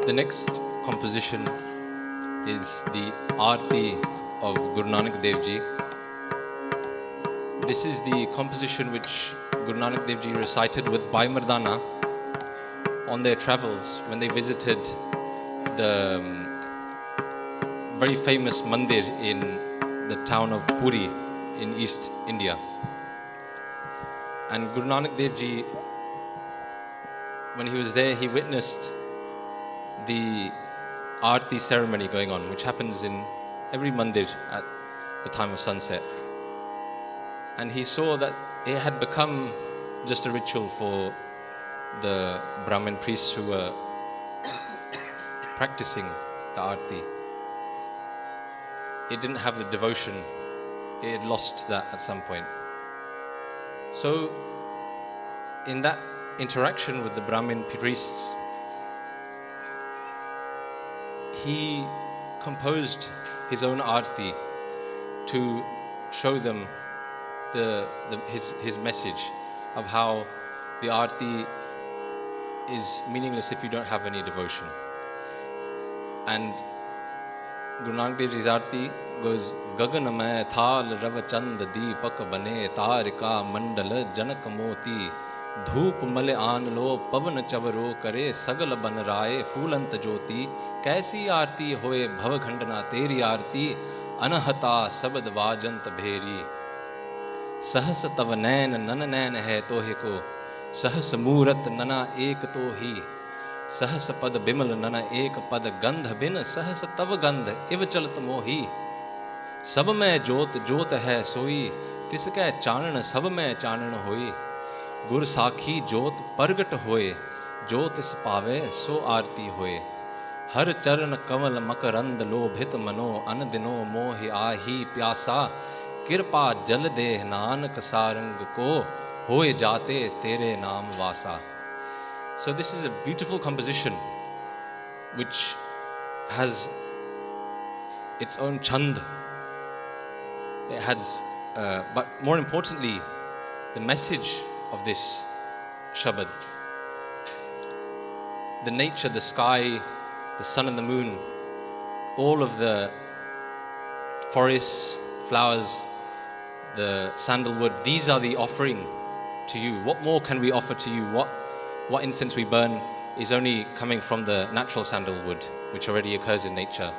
The next composition is the Aarti of Guru Nanak Dev Ji. This is the composition which Guru Nanak Dev Ji recited with Bhai Mardana on their travels when they visited the very famous mandir in the town of Puri in East India. And Guru Nanak Dev Ji, when he was there, he witnessed the Aarti ceremony going on, which happens in every mandir at the time of sunset. And he saw that it had become just a ritual for the Brahmin priests who were practicing the Aarti. It didn't have the devotion, it had lost that at some point. So, in that interaction with the Brahmin priests, he composed his own Aarti to show them his message of how the Aarti is meaningless if you don't have any devotion. And Guru Nanak Dev Ji's Aarti goes, Gagan mein thal rav chand deepak bane tarika mandal janak moti धूप मल आन लो पवन चवरो करे सगल बन राय फूलंत ज्योति कैसी आरती होए भव खंडना तेरी आरती अनहता शब्द वाजंत भेरी सहस तव नैन नन नैन है तोहे को सहस मूरत नना एक तो ही सहस पद बिमल नन एक पद गंध बिन सहस तव गंध इव चलत मोही सब में जोत जोत है सोई तिसकै चानन सब में चानन होई गुर साखी जोत प्रगट होए जो तिस पावे सो आरती होए हर चरण कमल मकरंद लोभित मनो अन दिनो मोह आही प्यासा कृपा जल दे नानक सारंग को होए जाते तेरे नाम वासा. So this is a beautiful composition which has its own chand. It has, but more importantly, the message of this Shabad. The nature, the sky, the sun and the moon, all of the forests, flowers, the sandalwood, these are the offering to you. What more can we offer to you? What incense we burn is only coming from the natural sandalwood, which already occurs in nature.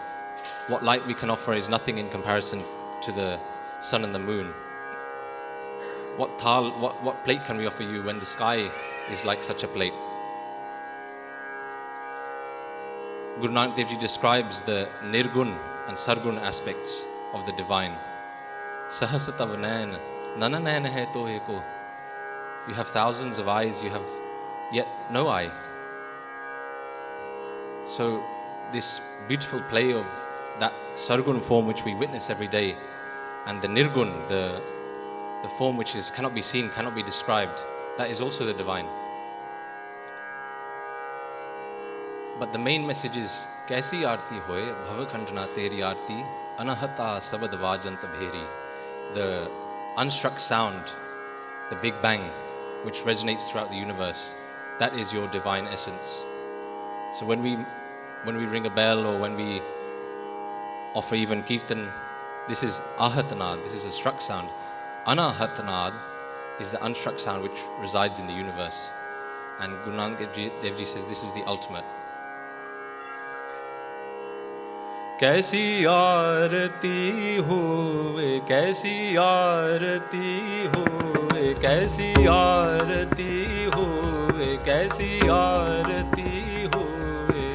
What light we can offer is nothing in comparison to the sun and the moon. What plate can we offer you when the sky is like such a plate? Guru Nanak Dev Ji describes the nirgun and sargun aspects of the divine. Sahas tav nain, nana nain hai tohe ko. You have thousands of eyes, you have yet no eyes. So this beautiful play of that sargun form which we witness every day, and the nirgun, the form which cannot be seen, cannot be described, that is also the divine. But the main message is, Kaisi aarti hoye, bhava khandana teri aarti, anahata sabad vajant bheri. The unstruck sound, the Big Bang, which resonates throughout the universe, that is your divine essence. So when we ring a bell or when we offer even kirtan, this is ahatnad, this is a struck sound. Anahatnad is the unstruck sound which resides in the universe. And Guru Nanak Dev Ji says this is the ultimate. Kaisi aarti hoye, kaisi aarti hoye, kaisi aarti hoye, kaisi aarti hoye,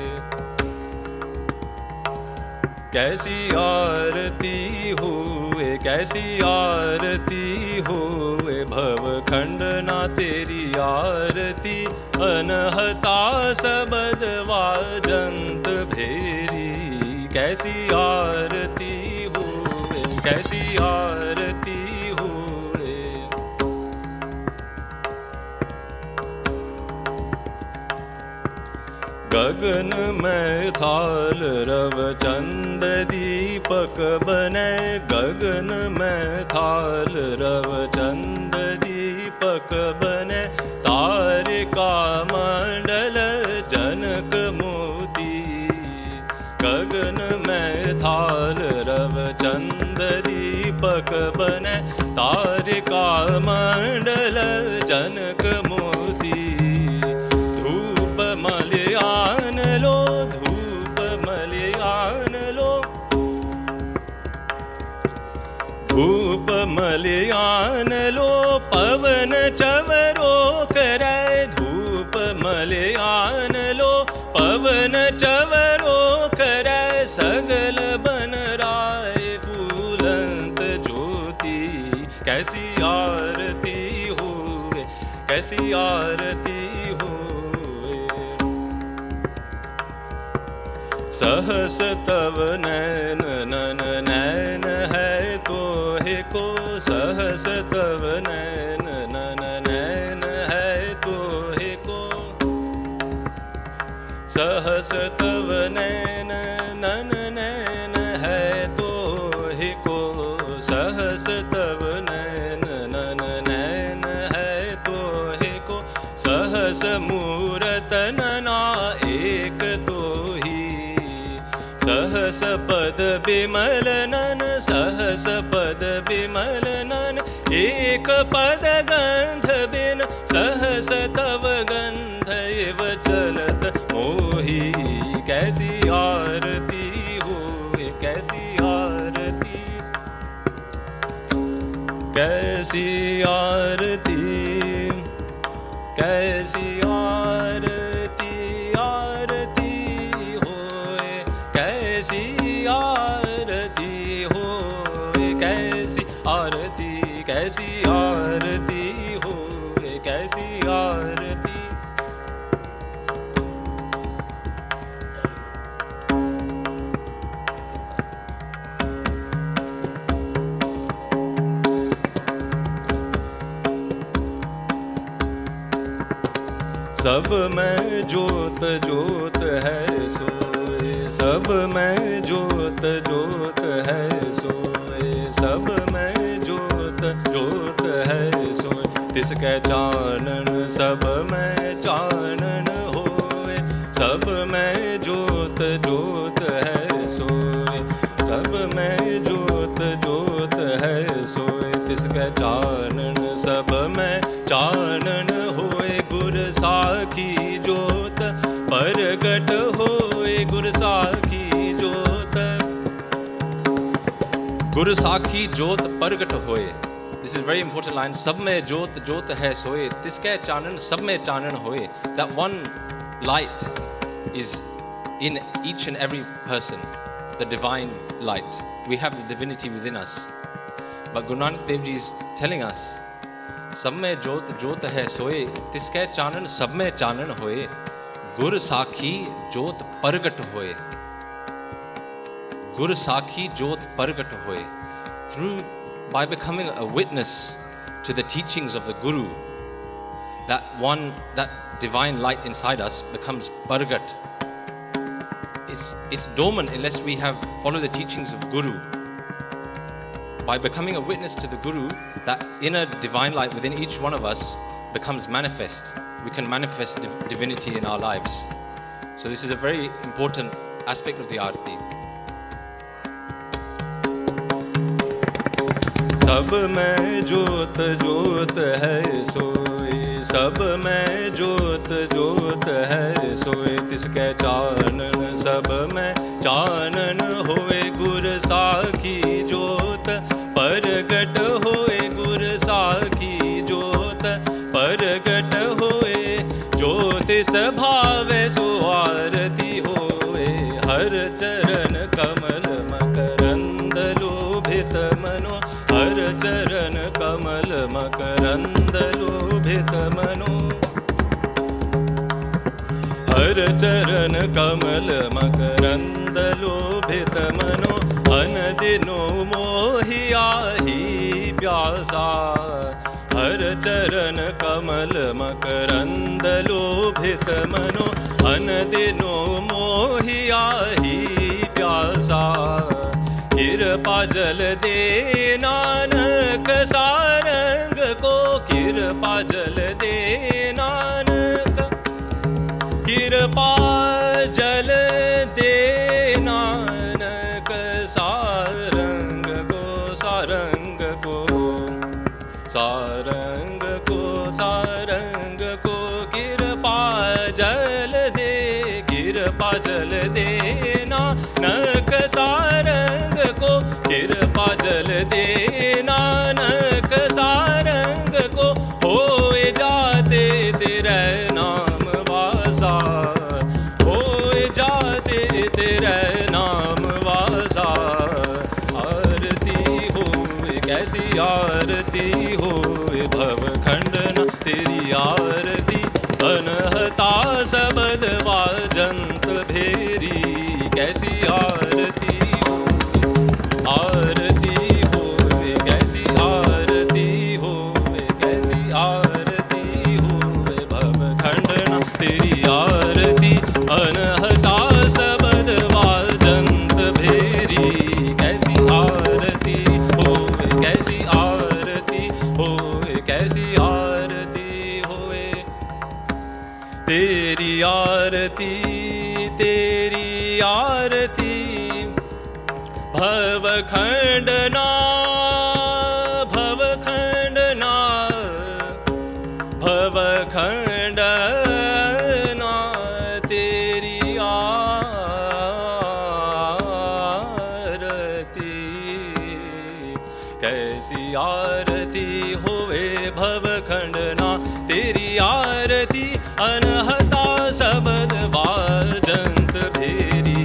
kaisi aarti hoye, kaisi aarti hoye, bhav khandana teri aarti, anahata sabad vajant bheri. कैसी आरती होए, कैसी आरती होए. गगन में थाल रव चंद दीपक बने, गगन में थाल रव चंद दीपक बने, तारिका मंडल जनक मोती दीपक बने तारिका मंडल जनक मोती धूप मलयान लो धूप मलयान लो धूप मलयान लो पवन चवरो करे धूप मलयान लो पवन चवरो करे सगल बन राय फूलंत ज्योति कैसी आरती होवे कैसी आरती होवे सहस तव नैन नन नैन है तो हे को सहस तव नैन नन नैन है तो हे को सहस तव नैन नन नैन है तो हे को सहस तव नैन नन नैन है तो हे को सहस मूरत नना एक तो ही सहस पद बिमल नन सहस पद बिमल नन एक पद गंध बिन सहस तव गंध एव चलत मोही कैसी आरती होए कैसी आरती कैसी आरती कैसी आरती आरती होए कैसी आरती होए कैसी आरती कैसी आरती होए कैसी आरती सब में जोत जोत है सोए सब में जोत जोत है सोए सब में जोत जोत है सोए तिसके चानन सब में चानन होए सब में जोत जोत है सोए सब में जोत जोत है सोए तिसके चानन सब में चानन होए गुर साखी जोत परगट होए गुर साखी जोत गुरु साखी जोत परगट होए. This is a very important line. सब में जोत जोत है सोए तिसके चानन सब में चानन होए. That one light is in each and every person, the divine light. We have the divinity within us. But Guru Nanak Dev Ji is telling us, सब में जोत जोत है सोए तिसके चानन सब में चानन होए गुर साखी जोत परगट होए. गुर साखी जोत परगट होए. Through by becoming a witness to the teachings of the Guru, that divine light inside us becomes pargat. It's dormant unless we have followed the teachings of Guru. By becoming a witness to the Guru, that inner divine light within each one of us becomes manifest. We can manifest divinity in our lives. So this is a very important aspect of the Aarti. सब में जोत जोत है सोए सब में जोत जोत है सोए तिसके चानन सब में चानन होए गुर साखी जोत परगट होए गुर साखी जोत परगट होए ज्योतिष भावे सो आरती होए हर चरण कमल मकरंद लोभित मनो हर चरण कमल मकरंद लोभित मनो हर चरण कमल मकरंद लोभित मनो अनदिनो मोहिया ही प्यासा हर चरण कमल मकरंद लोभित मनो अनदिनो मोहिया ही प्यासा कृपा जल दे नानक सारंग को कृपा जल दे नानक कृपा जल दे नानक सारंग को सारंग को, सारंग को, सारंग को कृपा जल दे, कृपा जल दे नानक सारंग को, कृपा जल दे नानक सारंग को, होए जाते तेरे नाम वासा, होए जाते तेरे नाम वासा। आरती होए कैसी आरती होए भव खंडन तेरी आरती, अनहता शब्द वाजंत भेरी कैसी आरती होए, आरती होए कैसी आरती होए, कैसी आरती होए भव खंडन तेरी आरती, अनहता शब्द वाजंत भेरी कैसी आरती होए, कैसी आरती होए, कैसी आरती होए। तेरी आरती, तेरी आरती भव खंडना, भव खंडना, भव खंडना तेरी आरती, कैसी आरती होवे भव खंडना तेरी आरती, अनहता शब्द वाजंत भेरी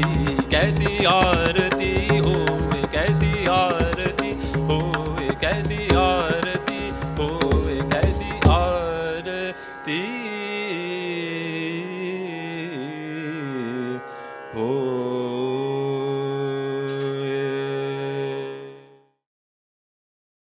कैसी आरती